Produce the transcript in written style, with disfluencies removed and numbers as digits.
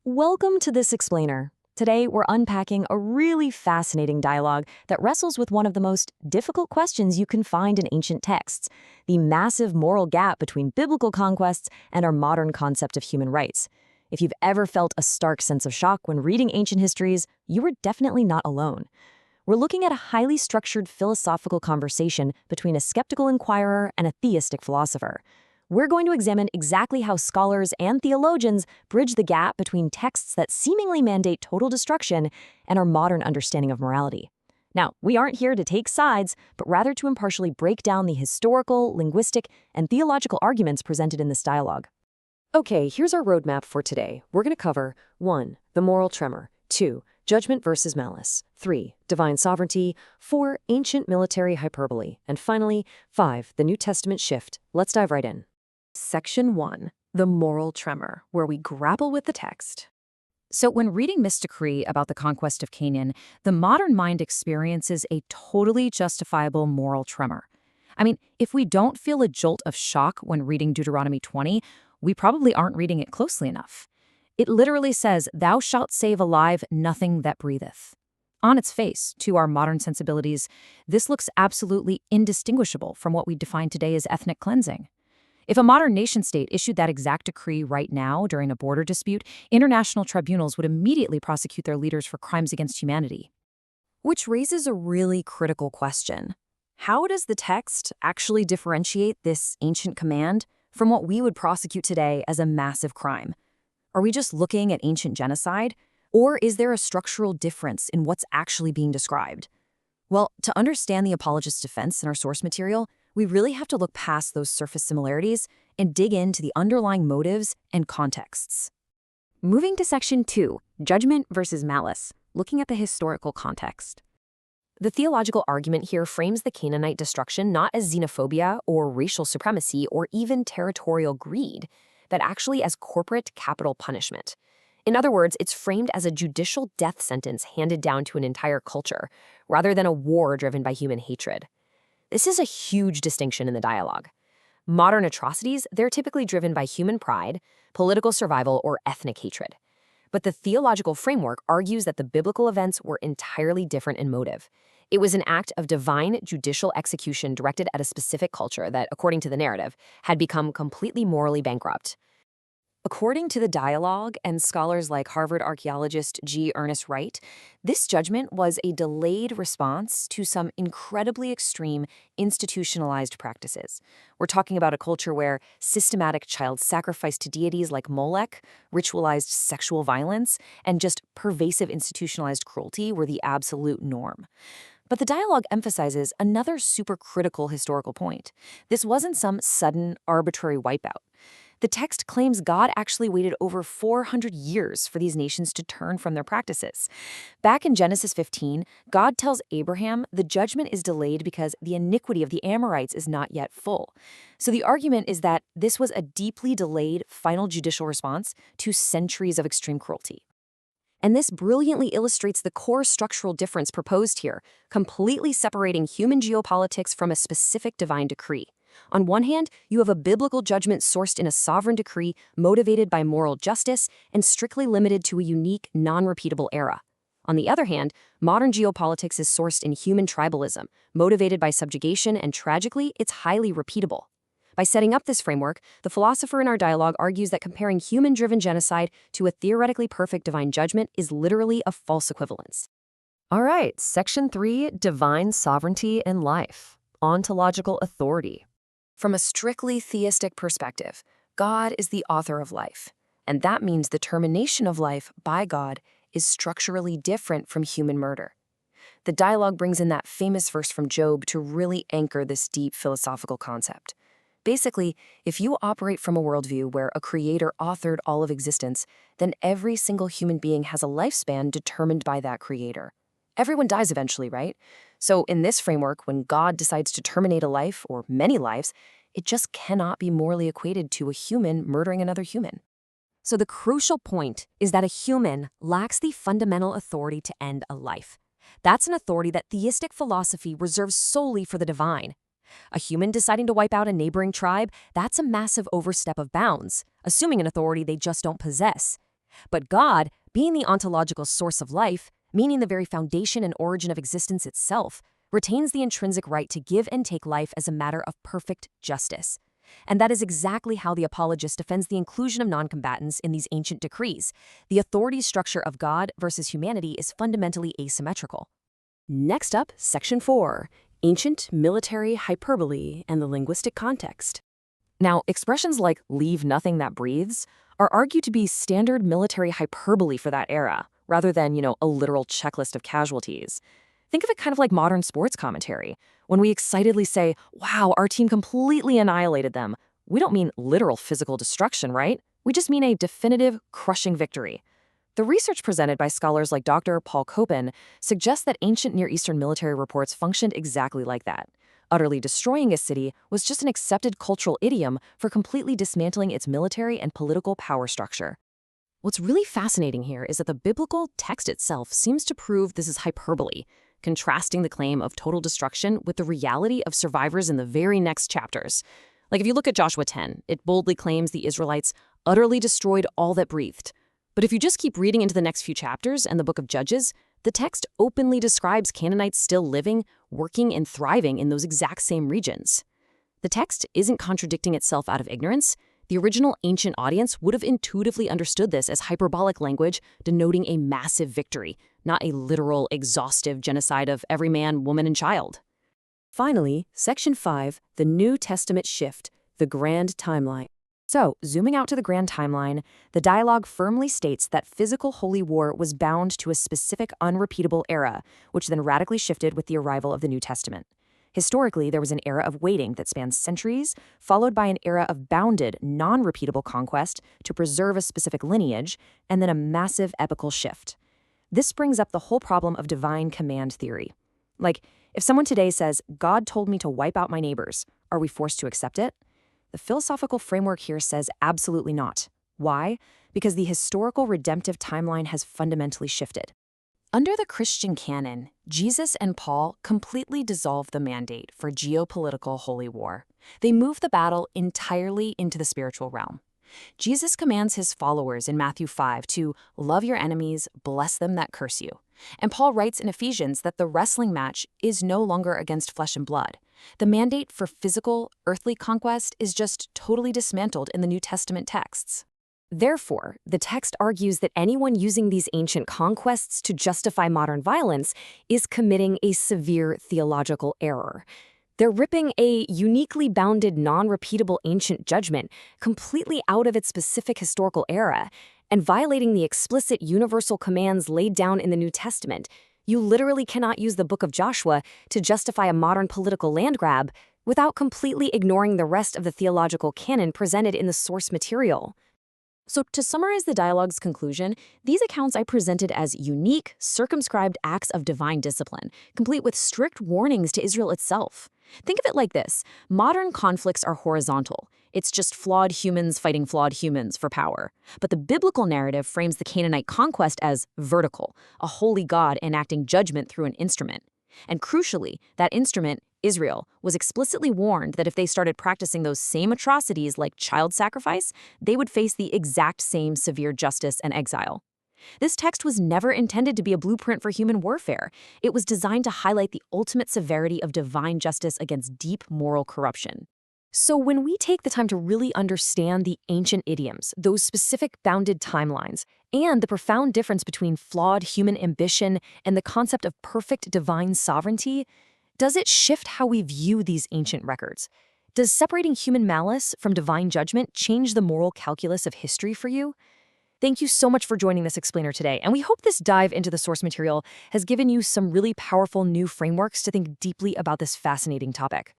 Welcome to This Explainer. Today, we're unpacking a really fascinating dialogue that wrestles with one of the most difficult questions you can find in ancient texts, the massive moral gap between biblical conquests and our modern concept of human rights. If you've ever felt a stark sense of shock when reading ancient histories, you were definitely not alone. We're looking at a highly structured philosophical conversation between a skeptical inquirer and a theistic philosopher. We're going to examine exactly how scholars and theologians bridge the gap between texts that seemingly mandate total destruction and our modern understanding of morality. Now, we aren't here to take sides, but rather to impartially break down the historical, linguistic, and theological arguments presented in this dialogue. Okay, here's our roadmap for today. We're going to cover 1. The moral tremor, 2. Judgment versus malice, 3. Divine sovereignty, 4. Ancient military hyperbole, and finally, 5. The New Testament shift. Let's dive right in. Section 1, the moral tremor, where we grapple with the text. So when reading this decree about the conquest of Canaan, the modern mind experiences a totally justifiable moral tremor. I mean, if we don't feel a jolt of shock when reading Deuteronomy 20, we probably aren't reading it closely enough. It literally says, "Thou shalt save alive nothing that breatheth." On its face, to our modern sensibilities, this looks absolutely indistinguishable from what we define today as ethnic cleansing. If a modern nation-state issued that exact decree right now during a border dispute, international tribunals would immediately prosecute their leaders for crimes against humanity. Which raises a really critical question. How does the text actually differentiate this ancient command from what we would prosecute today as a massive crime? Are we just looking at ancient genocide? Or is there a structural difference in what's actually being described? Well, to understand the apologist's defense in our source material, we really have to look past those surface similarities and dig into the underlying motives and contexts. Moving to Section 2, Judgment versus Malice, looking at the historical context. The theological argument here frames the Canaanite destruction not as xenophobia or racial supremacy or even territorial greed, but actually as corporate capital punishment. In other words, it's framed as a judicial death sentence handed down to an entire culture, rather than a war driven by human hatred. This is a huge distinction in the dialogue. Modern atrocities, they're typically driven by human pride, political survival, or ethnic hatred. But the theological framework argues that the biblical events were entirely different in motive. It was an act of divine judicial execution directed at a specific culture that, according to the narrative, had become completely morally bankrupt. According to the dialogue and scholars like Harvard archaeologist G. Ernest Wright, this judgment was a delayed response to some incredibly extreme institutionalized practices. We're talking about a culture where systematic child sacrifice to deities like Molech, ritualized sexual violence, and just pervasive institutionalized cruelty were the absolute norm. But the dialogue emphasizes another super-critical historical point. This wasn't some sudden, arbitrary wipeout. The text claims God actually waited over 400 years for these nations to turn from their practices. Back in Genesis 15, God tells Abraham the judgment is delayed because the iniquity of the Amorites is not yet full. So the argument is that this was a deeply delayed final judicial response to centuries of extreme cruelty. And this brilliantly illustrates the core structural difference proposed here, completely separating human geopolitics from a specific divine decree. On one hand, you have a biblical judgment sourced in a sovereign decree motivated by moral justice and strictly limited to a unique, non-repeatable era. On the other hand, modern geopolitics is sourced in human tribalism, motivated by subjugation, and tragically, it's highly repeatable. By setting up this framework, the philosopher in our dialogue argues that comparing human-driven genocide to a theoretically perfect divine judgment is literally a false equivalence. All right, Section 3, Divine Sovereignty in Life, Ontological Authority. From a strictly theistic perspective, God is the author of life, and that means the termination of life by God is structurally different from human murder. The dialogue brings in that famous verse from Job to really anchor this deep philosophical concept. Basically, if you operate from a worldview where a creator authored all of existence, then every single human being has a lifespan determined by that creator. Everyone dies eventually, right? So in this framework, when God decides to terminate a life or many lives, it just cannot be morally equated to a human murdering another human. So the crucial point is that a human lacks the fundamental authority to end a life. That's an authority that theistic philosophy reserves solely for the divine. A human deciding to wipe out a neighboring tribe, that's a massive overstep of bounds, assuming an authority they just don't possess. But God, being the ontological source of life, meaning the very foundation and origin of existence itself, retains the intrinsic right to give and take life as a matter of perfect justice. And that is exactly how the apologist defends the inclusion of noncombatants in these ancient decrees. The authority structure of God versus humanity is fundamentally asymmetrical. Next up, Section 4, Ancient Military Hyperbole and the Linguistic Context. Now, expressions like leave nothing that breathes are argued to be standard military hyperbole for that era, rather than, a literal checklist of casualties. Think of it kind of like modern sports commentary. When we excitedly say, wow, our team completely annihilated them, we don't mean literal physical destruction, right? We just mean a definitive, crushing victory. The research presented by scholars like Dr. Paul Koppen suggests that ancient Near Eastern military reports functioned exactly like that. Utterly destroying a city was just an accepted cultural idiom for completely dismantling its military and political power structure. What's really fascinating here is that the biblical text itself seems to prove this is hyperbole, contrasting the claim of total destruction with the reality of survivors in the very next chapters. Like if you look at Joshua 10, it boldly claims the Israelites utterly destroyed all that breathed. But if you just keep reading into the next few chapters and the book of Judges, the text openly describes Canaanites still living, working, and thriving in those exact same regions. The text isn't contradicting itself out of ignorance. The original ancient audience would have intuitively understood this as hyperbolic language denoting a massive victory, not a literal, exhaustive genocide of every man, woman, and child. Finally, Section 5, the New Testament shift, the grand timeline. So, zooming out to the grand timeline, the dialogue firmly states that physical holy war was bound to a specific unrepeatable era, which then radically shifted with the arrival of the New Testament. Historically, there was an era of waiting that spans centuries, followed by an era of bounded, non-repeatable conquest to preserve a specific lineage, and then a massive epical shift. This brings up the whole problem of divine command theory. Like, if someone today says, God told me to wipe out my neighbors, are we forced to accept it? The philosophical framework here says absolutely not. Why? Because the historical redemptive timeline has fundamentally shifted. Under the Christian canon, Jesus and Paul completely dissolve the mandate for geopolitical holy war. They move the battle entirely into the spiritual realm. Jesus commands his followers in Matthew 5 to love your enemies, bless them that curse you. And Paul writes in Ephesians that the wrestling match is no longer against flesh and blood. The mandate for physical, earthly conquest is just totally dismantled in the New Testament texts. Therefore, the text argues that anyone using these ancient conquests to justify modern violence is committing a severe theological error. They're ripping a uniquely bounded, non-repeatable ancient judgment completely out of its specific historical era and violating the explicit universal commands laid down in the New Testament. You literally cannot use the book of Joshua to justify a modern political land grab without completely ignoring the rest of the theological canon presented in the source material. So to summarize the dialogue's conclusion, these accounts I presented as unique, circumscribed acts of divine discipline, complete with strict warnings to Israel itself. Think of it like this. Modern conflicts are horizontal. It's just flawed humans fighting flawed humans for power. But the biblical narrative frames the Canaanite conquest as vertical, a holy God enacting judgment through an instrument. And crucially, that instrument, Israel, was explicitly warned that if they started practicing those same atrocities like child sacrifice, they would face the exact same severe justice and exile. This text was never intended to be a blueprint for human warfare. It was designed to highlight the ultimate severity of divine justice against deep moral corruption. So when we take the time to really understand the ancient idioms, those specific bounded timelines, and the profound difference between flawed human ambition and the concept of perfect divine sovereignty, does it shift how we view these ancient records? Does separating human malice from divine judgment change the moral calculus of history for you? Thank you so much for joining this explainer today, and we hope this dive into the source material has given you some really powerful new frameworks to think deeply about this fascinating topic.